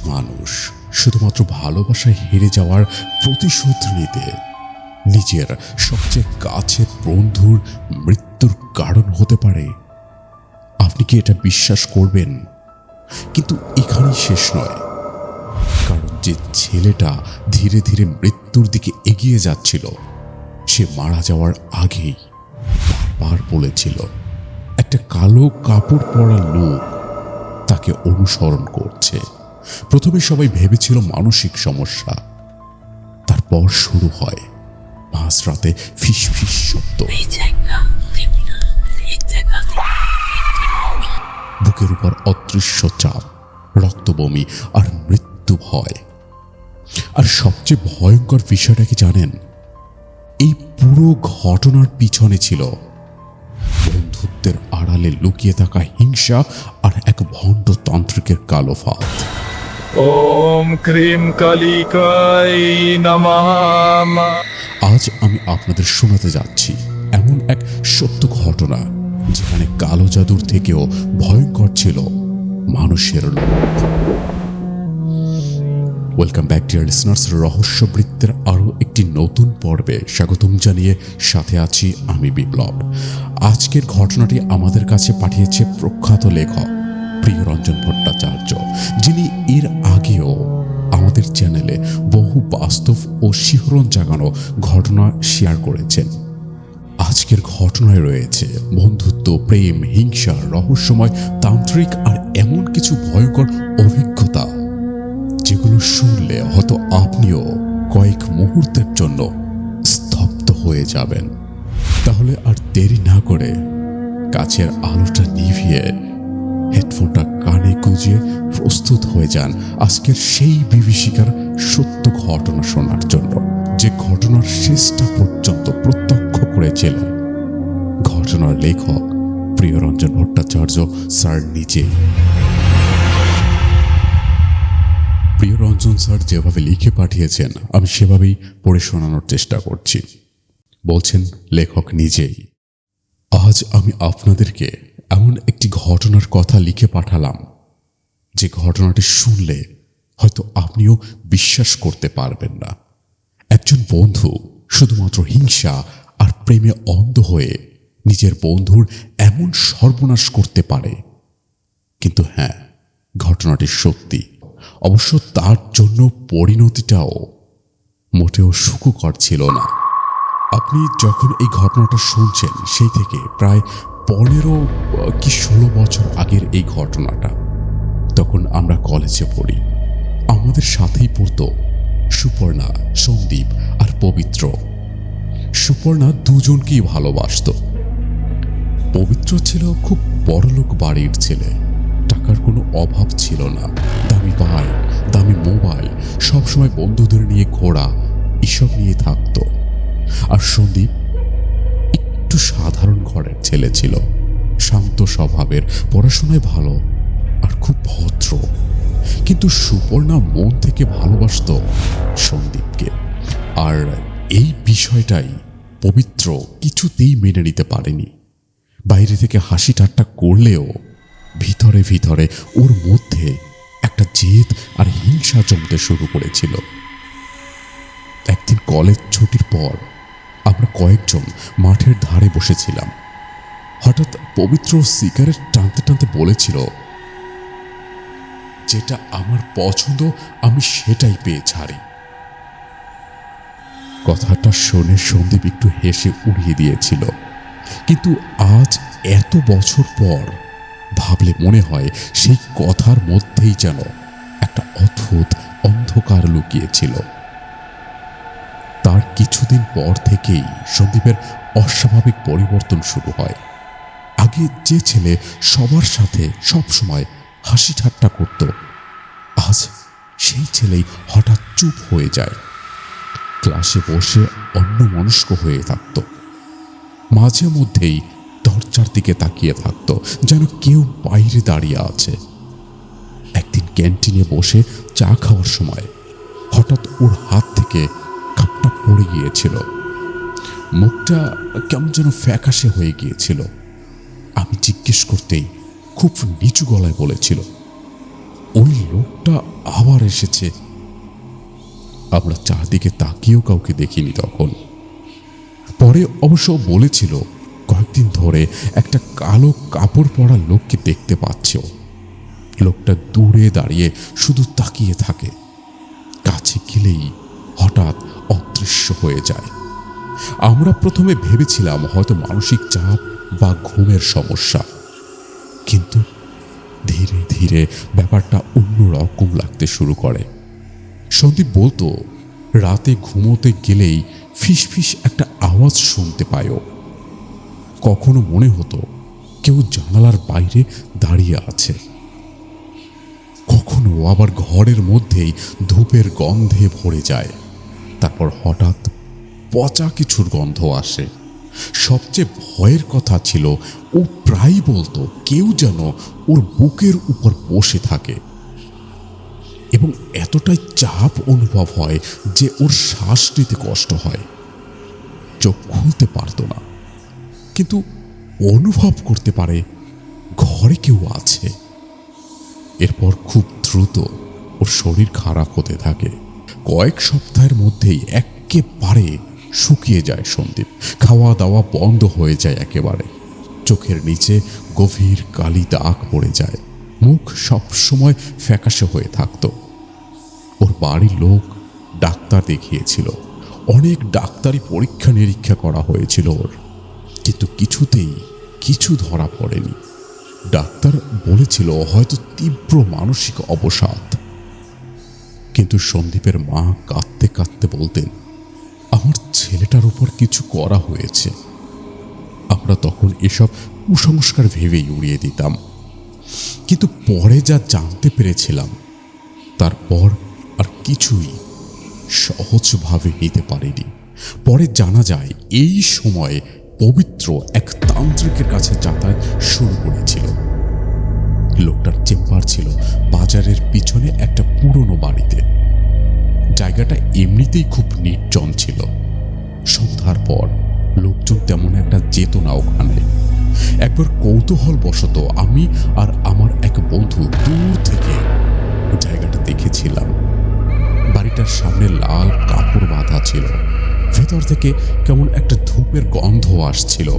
মানুষ শুধুমাত্র ভালোবাসায় হেরে যাওয়ার প্রতিশোধ নিতে নিজের সবচেয়ে কাছের বন্ধুর মৃত্যুর কারণ হতে পারে। আপনি কি এটা বিশ্বাস করবেন? কিন্তু এখানেই শেষ নয়, কারণ যে ছেলেটা ধীরে ধীরে মৃত্যুর দিকে এগিয়ে যাচ্ছিল, সে মারা যাওয়ার আগেই বারবার বলেছিল একটা কালো কাপড় পরা লোক তাকে অনুসরণ করছে। প্রথমে সবাই ভেবেছিল মানসিক সমস্যা, তারপর শুরু হয় মাঝরাতে ফিসফিস শব্দ, বুকের উপর অদৃশ্য চাপ, রক্তবমি আর মৃত্যু ভয়। আর সবচেয়ে ভয়ঙ্কর বিষয়টা কি জানেন? এই পুরো ঘটনার পিছনে ছিল বন্ধুত্বের আড়ালে লুকিয়ে থাকা হিংসা আর এক ভণ্ড তান্ত্রিকের কালো ফাঁদ। ওম ক্রিম কালিকায় নমঃ। আজ আমি আপনাদের শোনাতে যাচ্ছি এমন এক সত্য ঘটনা, যেখানে কালো জাদুর থেকেও ভয়ঙ্কর ছিল মানুষের লোভ। ওয়েলকাম ব্যাক ডিয়ার লিসনার্স, রহস্যবৃত্তের আরও একটি নতুন পর্বে স্বাগতম জানিয়ে সাথে আছি আমি বিপ্লব। আজকের ঘটনাটি আমাদের কাছে পাঠিয়েছে প্রখ্যাত লেখক প্রিয়রঞ্জন ভট্টাচার্য, যিনি এর আগেও আমাদের চ্যানেলে বহু বাস্তব ও শিহরণ জাগানো ঘটনা শেয়ার করেছেন। আজকের ঘটনায় রয়েছে বন্ধুত্ব, প্রেম, হিংসা, রহস্যময় তান্ত্রিক আর এমন কিছু ভয়ঙ্কর অভিজ্ঞতা যেগুলো শুনলে হয়তো আপনিও কয়েক মুহূর্তের জন্য স্তব্ধ হয়ে যাবেন। তাহলে আর দেরি না করে কাছের আলোটা নিভিয়ে হেডফোনটা কানে গুঁজে প্রস্তুত হয়ে যান আজকের সেই বিভীষিকার সত্য ঘটনা শোনার জন্য, যে ঘটনার শেষটা পর্যন্ত প্রত্যক্ষ করেছিলেন ঘটনার লেখক প্রিয়রঞ্জন ভট্টাচার্য স্যার নিজে। প্রিয়রঞ্জন স্যার যেভাবে লিখে পাঠিয়েছেন আমি সেভাবেই পড়ে শোনানোর চেষ্টা করছি। বলছেন লেখক নিজেই, আজ আমি আপনাদেরকে এমন একটি ঘটনার কথা লিখে পাঠালাম যে ঘটনাটি শুনলে হয়তো আপনিও বিশ্বাস করতে পারবেন না। একজন বন্ধু শুধুমাত্র হিংসা আর প্রেমে অন্ধ হয়ে নিজের বন্ধুর এমন সর্বনাশ করতে পারে। কিন্তু হ্যাঁ, ঘটনাটি সত্যি। অবশ্য তার জন্য পরিণতিটাও মোটেও সুখকর ছিল না। আপনি যখন এই ঘটনাটা শুনছেন সেই থেকে প্রায় 15 কি 16 বছর আগের এই ঘটনাটা। তখন আমরা কলেজে পড়ি। আমাদের সাথেই পড়তো সুপর্ণা, সন্দীপ আর পবিত্র। সুপর্ণা দুজনকেই ভালোবাসত। পবিত্র ছিল খুব বড়লোক বাড়ির ছেলে, টাকার কোনো অভাব ছিল না। দামি বাইক, দামি মোবাইল, সবসময় বন্ধুদের নিয়ে ঘোরা, এসব নিয়ে থাকতো। আর সন্দীপ একটু সাধারণ ঘরের ছেলে ছিল, শান্ত স্বভাবের, পড়াশোনায় ভালো আর খুব ভদ্র। কিন্তু সুপর্ণা মন থেকে ভালোবাসত সন্দীপকে, আর এই বিষয়টাই পবিত্র কিছুতেই মেনে নিতে পারেনি। বাইরে থেকে হাসি ঠাট্টা করলেও ভিতরে ভিতরে ওর মধ্যে একটা জেদ আর হিংসা জমতে শুরু করেছিল। একদিন কলেজ ছুটির পর আমরা কয়েকজন মাঠের ধারে বসেছিলাম। হঠাৎ পবিত্র সিগারেট টানতে টানতে বলেছিল, যেটা আমার পছন্দ আমি সেটাই পেয়ে ছাড়ি। কথাটা শুনে সন্দীপ একটু হেসে উড়িয়ে দিয়েছিল। কিন্তু আজ এত বছর পর ভাবলে মনে হয় সেই কথার মধ্যেই যেন একটা অদ্ভুত অন্ধকার লুকিয়েছিল। তার কিছুদিন পর থেকেই সন্দীপের অস্বাভাবিক পরিবর্তন শুরু হয়। আগে যে ছেলে সবার সাথে সব সময় হাসি ঠাট্টা করত, আজ সেই ছেলেই হঠাৎ চুপ হয়ে যায়। ক্লাসে বসে অন্যমনস্ক হয়ে থাকত। মাঝে মধ্যেই দরজার দিকে তাকিয়ে থাকত, যেন কেউ বাইরে দাঁড়িয়ে আছে। একদিন ক্যান্টিনে বসে চা খাওয়ার সময় হঠাৎ ওর হাত থেকে কাপটা পড়ে গিয়েছিল। মুখটা কেমন যেন ফ্যাকাশে হয়ে গিয়েছিল। আমি জিজ্ঞেস করতেই খুব নিচু গলায় বলেছিল, ওই লোকটা আবার এসেছে। আমরা চারদিকে তাকিয়েও কাউকে দেখিনি তখন। পরে অবশ্য বলেছিল কয়েকদিন ধরে একটা কালো কাপড় পরা লোককে দেখতে পাচ্ছ। লোকটা দূরে দাঁড়িয়ে শুধু তাকিয়ে থাকে, কাছে গেলেই হঠাৎ অদৃশ্য হয়ে যায়। আমরা প্রথমে ভেবেছিলাম হয়তো মানসিক চাপ বা ঘুমের সমস্যা, কিন্তু ধীরে ধীরে ব্যাপারটা অন্যরকম লাগতে শুরু করে। সন্দীপ বলতো রাতে ঘুমোতে গেলেই ফিসফিস একটা আওয়াজ শুনতে পায়। কখনো মনে হতো কেউ জানালার বাইরে দাঁড়িয়ে আছে, কখনো আবার ঘরের মধ্যেই ধূপের গন্ধে ভরে যায়। তারপর হঠাৎ পচা কিছুর গন্ধ আসে। সবচেয়ে ভয়ের কথা ছিল ও প্রায় বলতো কেউ যেন ওর বুকের উপর বসে থাকে, এবং এতটাই চাপ অনুভব হয় যে ওর শ্বাস নিতে কষ্ট হয়। চোখ খুলতে পারতো না, কিন্তু অনুভব করতে পারে ঘরে কেউ আছে। এরপর খুব দ্রুত ওর শরীর খারাপ হতে থাকে। কয়েক সপ্তাহের মধ্যেই একেবারে শুকিয়ে যায় সন্দীপ। খাওয়া দাওয়া বন্ধ হয়ে যায় একেবারে। চোখের নিচে গভীর কালি দাগ পড়ে যায়। মুখ সবসময় ফ্যাকাশে হয়ে থাকতো। ওর বাড়ির লোক ডাক্তার দেখিয়েছিল, অনেক ডাক্তারি পরীক্ষা নিরীক্ষা করা হয়েছিল ওর, কিন্তু কিছুতেই কিছু ধরা পড়েনি। ডাক্তার বলেছিল হয়তো তীব্র মানসিক অবসাদ। কিন্তু সন্দীপের মা কাঁদতে কাঁদতে বলতেন আমার ছেলেটার উপর কিছু করা হয়েছে। আমরা তখন এসব কুসংস্কার ভেবেই উড়িয়ে দিতাম, কিন্তু পরে যা জানতে পেরেছিলাম তারপর আর কিছুই সহজভাবে নিতে পারিনি। পরে জানা যায় এই সময়ে পবিত্র এক তান্ত্রিকের কাছে যাতায়াত শুরু করেছিল। লোকটার চেম্বার ছিল বাজারের পিছনে একটা পুরনো বাড়িতে। জায়গাটা এমনিতেই খুব নির্জন ছিল। সন্ধ্যার পর লোকজন তেমন একটা যেত না ওখানে। একবার কৌতূহলবশত আমি আর আমার এক বন্ধু দূর থেকে জায়গাটা দেখেছিলাম। বাড়িটার সামনে লাল কাপড় বাঁধা ছিল, ভেতর থেকে কেমন একটা ধূপের গন্ধ আসছিল,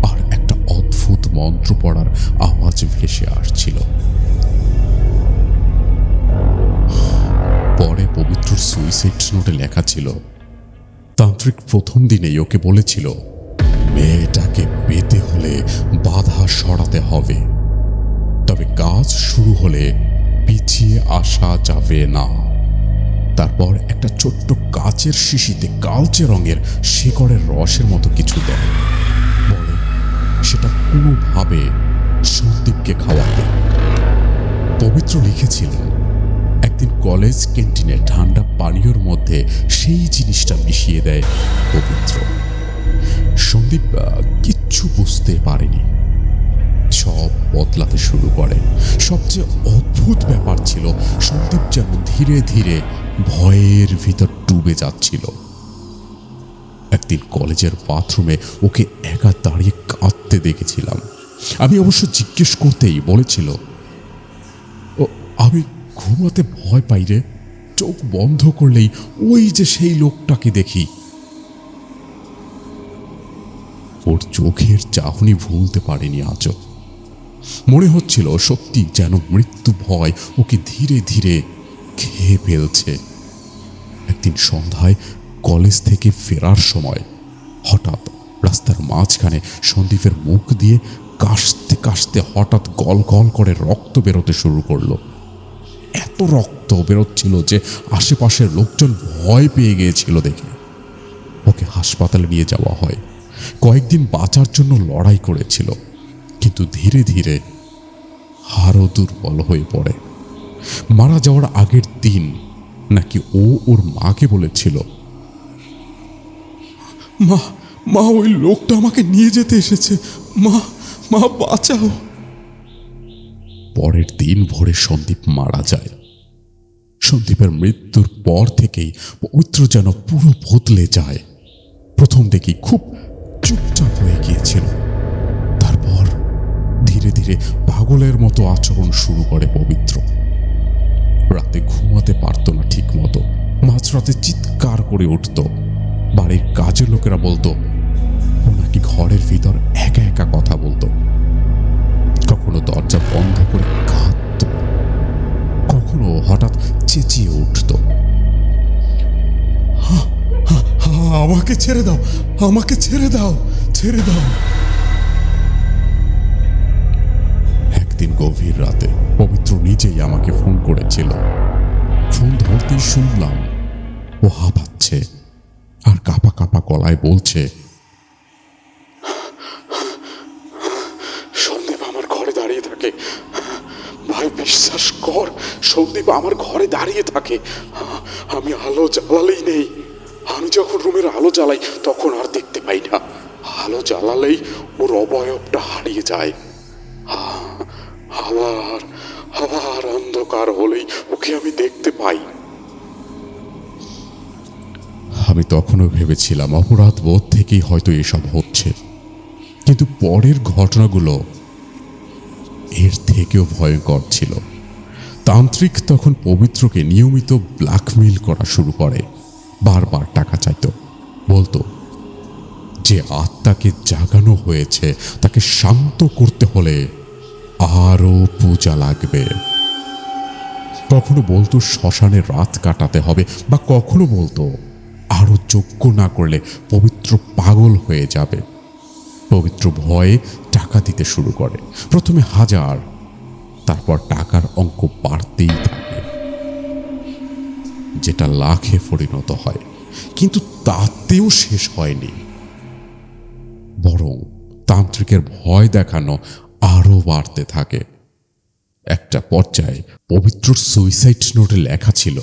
আর একটা অদ্ভুত মন্ত্র পড়ার আওয়াজ ভেসে আসছিল। পরে পবিত্র সুইসাইড নোটে লেখা ছিল তান্ত্রিক প্রথম দিনেই ওকে বলেছিল মেয়েটাকে পেতে হলে বাধা সরাতে হবে, তবে কাজ শুরু হলে পিছিয়ে আসা যাবে না। তারপর একটা ছোট্ট কাচের শিশিতে কালচে রঙের শিকড়ের রসের মতো কিছু দেয়, বলে সেটা কোনোভাবে সন্দীপকে খাওয়াবে। পবিত্র লিখেছিলেন একদিন কলেজ ক্যান্টিনে ঠান্ডা পানীয়র মধ্যে সেই জিনিসটা মিশিয়ে দেয় পবিত্র। সন্দীপ কিচ্ছু বুঝতে পারেনি, সব বদলাতে শুরু করে। সবচেয়ে অদ্ভুত ব্যাপার ছিল সন্দীপ যেন ধীরে ধীরে ভয়ের ভিতর ডুবে যাচ্ছিল। একদিন কলেজের বাথরুমে ওকে একা দাঁড়িয়ে কাঁদতে দেখেছিলাম। আমি অবশ্য জিজ্ঞেস করতেই বলেছিল ও আমি ঘুমাতে ভয় পাই রে, চোখ বন্ধ করলেই ওই যে সেই লোকটাকে দেখি। ওর চোখের চাহনি ভুলতে পারেনি আজও। মনে হচ্ছিল সত্যি যেন মৃত্যু ভয় ওকে ধীরে ধীরে খেয়ে ফেলছে। একদিন সন্ধ্যায় কলেজ থেকে ফেরার সময় হঠাৎ রাস্তার মাঝখানে সন্দীপের মুখ দিয়ে কাশতে কাশতে হঠাৎ গল গল করে রক্ত বেরোতে শুরু করলো। এত রক্ত বেরোচ্ছিল যে আশেপাশের লোকজন ভয় পেয়ে গিয়েছিল দেখে। ওকে হাসপাতালে নিয়ে যাওয়া হয়। কয়েকদিন বাঁচার জন্য লড়াই করেছিল, কিন্তু ধীরে ধীরে আরও দুর্বল হয়ে পড়ে। মারা যাওয়ার আগের দিন নাকি ও ওর মাকে বলেছিল মা মা ওই লোকটা আমাকে নিয়ে যেতে এসেছে, মা মা বাঁচাও। পরের দিন ভোরে সন্দীপ মারা যায়। সন্দীপের মৃত্যুর পর থেকেই পবিত্র যেন পুরো বদলে যায়। প্রথম থেকেই খুব চুপচাপ হয়ে গিয়েছিল, তারপর ধীরে ধীরে পাগলের মতো আচরণ শুরু করে পবিত্র। মাঝরাতে চিৎকার করে উঠত। বাড়ির কাজের লোকেরা বলতো ও নাকি ঘরের ভিতর একা একা কথা বলতো। কখনো দরজা বন্ধ করে কাঁদত, কখনো হঠাৎ চেঁচিয়ে উঠত, আমাকে ছেড়ে দাও, আমাকে ছেড়ে দাও, ছেড়ে দাও। একদিন গভীর রাতে পবিত্র নিজেই আমাকে ফোন করেছিল। ফোন ধরতেই শুনলাম ও হাঁপাচ্ছে আর কাঁপা কাঁপা গলায় বলছে, সন্দীপ আমার ঘরে দাঁড়িয়ে থাকে, ভাই বিশ্বাস কর, সন্দীপ আমার ঘরে দাঁড়িয়ে থাকে। আমি আলো জ্বালালেই নেই, আমি যখন রুমের আলো জ্বালাই তখন আর দেখতে পাই না, আলো জ্বালালেই ওর অবয়বটা হারিয়ে যায়। আবার আবার অন্ধকার হলেই ওকে আমি দেখতে পাই। আমি তখনও ভেবেছিলাম অপরাধ বোধ থেকেই হয়তো এসব হচ্ছে, কিন্তু পরের ঘটনাগুলো এর থেকেও ভয়ঙ্কর ছিল। তান্ত্রিক তখন পবিত্রকে নিয়মিত ব্ল্যাকমেইল করা শুরু করে। বারবার টাকা চাইত, বলতো যে আত্মাকে জাগানো হয়েছে তাকে শান্ত করতে হলে আরো পূজা লাগবে। কখনো বলতো শ্মশানে রাত কাটাতে হবে, বা কখনো বলতো আরো যজ্ঞ না করলে পবিত্র পাগল হয়ে যাবে। পবিত্র ভয়ে টাকা দিতে শুরু করে, প্রথমে 1000, তারপর টাকার অঙ্ক বাড়তেই থাকে, যেটা লাখে পরিণত হয়। কিন্তু তাতেও শেষ হয়নি, বরং তান্ত্রিকের ভয় দেখানো আরো বাড়তে থাকে। একটা পর্যায়ে পবিত্র সুইসাইড নোটে লেখা ছিল,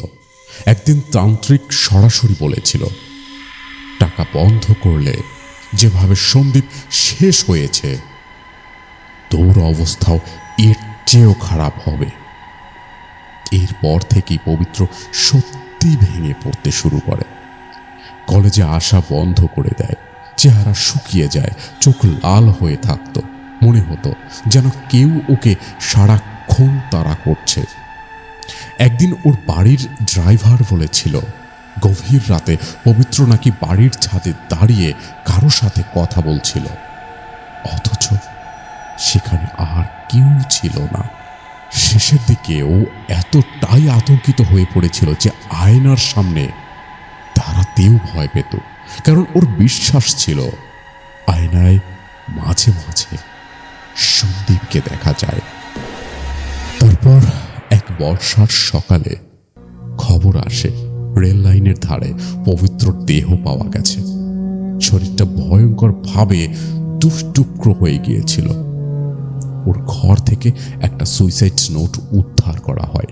একদিন তান্ত্রিক সরাসরি বলেছিল টাকা বন্ধ করলে যেভাবে সন্দীপ শেষ হয়েছে তোর অবস্থাও এর চেয়েও খারাপ হবে। এরপর থেকেই পবিত্র সত্যি ভেঙে পড়তে শুরু করে, কলেজে আসা বন্ধ করে দেয়, চেহারা শুকিয়ে যায়, চোখ লাল হয়ে থাকতো, মনে হতো যেন কেউ ওকে সারাক্ষণ তাড়া করছে। একদিন ওর বাড়ির ড্রাইভার বলেছিল গভীর রাতে পবিত্র নাকি বাড়ির ছাদে দাঁড়িয়ে কারো সাথে কথা বলছিল, অথচ সেখানে আর কেউ ছিল না। শেষের দিকে ও এতটাই আতঙ্কিত হয়ে পড়েছিল যে আয়নার সামনে দাঁড়াতেও ভয় পেত, কারণ ওর বিশ্বাস ছিল আয়নায় মাঝে মাঝে সন্দীপকে দেখা যায়। তারপর এক বর্ষার সকালে খবর আসে রেল লাইনের ধারে পবিত্র দেহ পাওয়া গেছে। শরীরটা ভয়ঙ্কর ভাবে দুষ্টুকরো হয়ে গিয়েছিল। ওর ঘর থেকে একটা সুইসাইড নোট উদ্ধার করা হয়।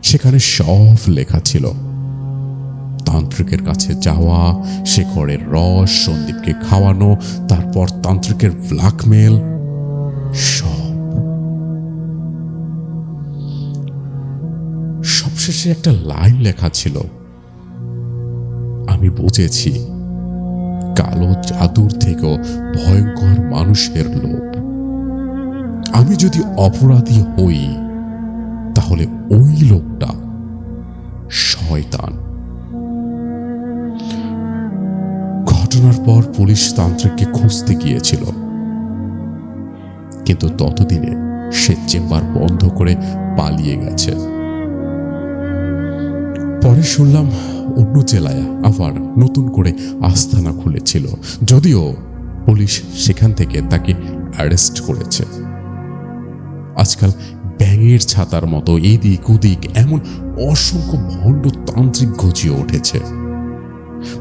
সেখানে সব লেখা ছিল, তান্ত্রিকের কাছে যাওয়া, শেখরের রস সন্দীপকে খাওয়ানো, তারপর তান্ত্রিকের ব্ল্যাকমেল, সবশেষে একটা লাইন লেখা ছিল, আমি বুঝেছি কালো জাদুর থেকেও ভয়ঙ্কর মানুষের লোভ। আমি যদি অপরাধী হই তাহলে ওই লোকটা শয়তান। ঘটনার পর পুলিশ তান্ত্রিককে খুঁজতে গিয়েছিল, কিন্তু ততদিনে সে চেম্বার বন্ধ করে পালিয়ে গেছে। পরে শুনলাম অন্য জেলায় আবার নতুন করে আস্তানা খুলেছিল, যদিও পুলিশ সেখান থেকে তাকে অ্যারেস্ট করেছে। আজকাল ব্যাঙের ছাতার মতো এদিক ওদিক এমন অসংখ্য ভণ্ড তান্ত্রিক গজিয়ে উঠেছে।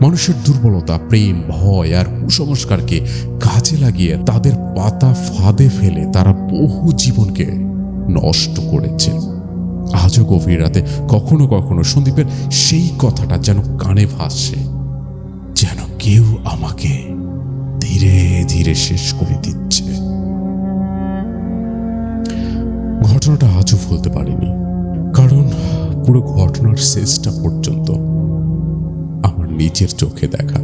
মানুষের দুর্বলতা, প্রেম, ভয় আর কুসংস্কারকে কাজে লাগিয়ে তাদের পাতা ফাঁদে ফেলে তারা বহু জীবনকে নষ্ট করেছে। আজও গভীর রাতে কখনো কখনো সন্দীপের সেই কথাটা যেন কানে ভাসছে, যেন কেউ আমাকে ধীরে ধীরে শেষ করে দিচ্ছে। ঘটনাটা আজও ভুলতে পারিনি, কারণ পুরো ঘটনার শেষটা পর্যন্ত আমার নিজের চোখে দেখা।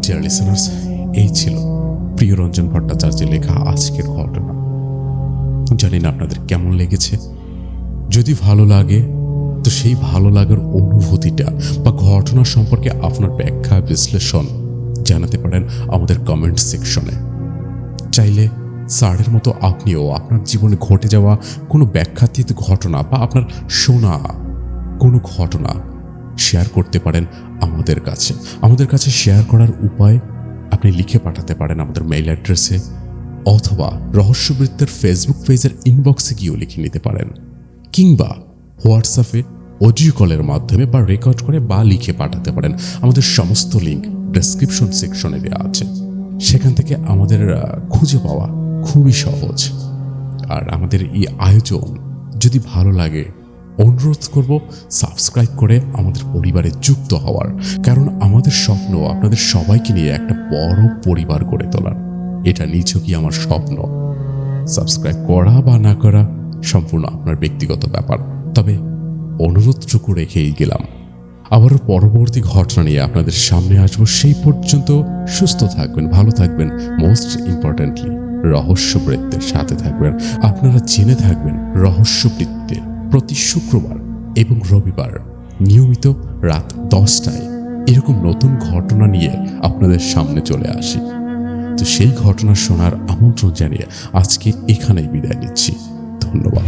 ডিয়ার লিসেনার্স, এই ছিল প্রিয়রঞ্জন ভট্টাচার্যের লেখা আজকের ঘটনা। জানি না আপনাদের কেমন লেগেছে। যদি ভালো লাগে তো তো সেই ভালো লাগার অনুভূতিটা বা ঘটনা সম্পর্কে আপনার ব্যাখ্যা বিশ্লেষণ জানাতে পারেন আমাদের কমেন্ট সেকশনে। চাইলে স্যারের মতো আপনিও আপনার জীবনে ঘটে যাওয়া কোনো ব্যাখ্যাতীত ঘটনা বা আপনার শোনা কোনো ঘটনা শেয়ার করতে পারেন আমাদের কাছে। আমাদের কাছে শেয়ার করার উপায় আপনি লিখে পাঠাতে পারেন আমাদের মেইল অ্যাড্রেসে, অথবা রহস্যবৃত্তের ফেসবুক পেজের ইনবক্সে গিয়েও লিখে নিতে পারেন, কিংবা হোয়াটসঅ্যাপে অডিও কলের মাধ্যমে বা রেকর্ড করে বা লিখে পাঠাতে পারেন। আমাদের সমস্ত লিঙ্ক ডেসক্রিপশন সেকশনে দেওয়া আছে, সেখান থেকে আমাদের খুঁজে পাওয়া খুবই সহজ। আর আমাদের এই আয়োজন যদি ভালো লাগে, অনুরোধ করব সাবস্ক্রাইব করে আমাদের পরিবারে যুক্ত হওয়ার, কারণ আমাদের স্বপ্ন আপনাদের সবাইকে নিয়ে একটা বড় পরিবার গড়ে তোলার। এটা নিছকই আমার স্বপ্ন। সাবস্ক্রাইব করা বা না করা সম্পূর্ণ আপনার ব্যক্তিগত ব্যাপার, তবে অনুরোধটুকু রেখেই গেলাম। আবারও পরবর্তী ঘটনা নিয়ে আপনাদের সামনে আসবো। সেই পর্যন্ত সুস্থ থাকবেন, ভালো থাকবেন, মোস্ট ইম্পর্ট্যান্টলি রহস্যবৃত্তের সাথে থাকবেন। আপনারা জেনে থাকবেন রহস্যবৃত্তে প্রতি শুক্রবার এবং রবিবার নিয়মিত রাত 10টায় এরকম নতুন ঘটনা নিয়ে আপনাদের সামনে চলে আসি। তো সেই ঘটনা শোনার আমন্ত্রণ জানিয়ে আজকে এখানেই বিদায় নিচ্ছি। ধন্যবাদ।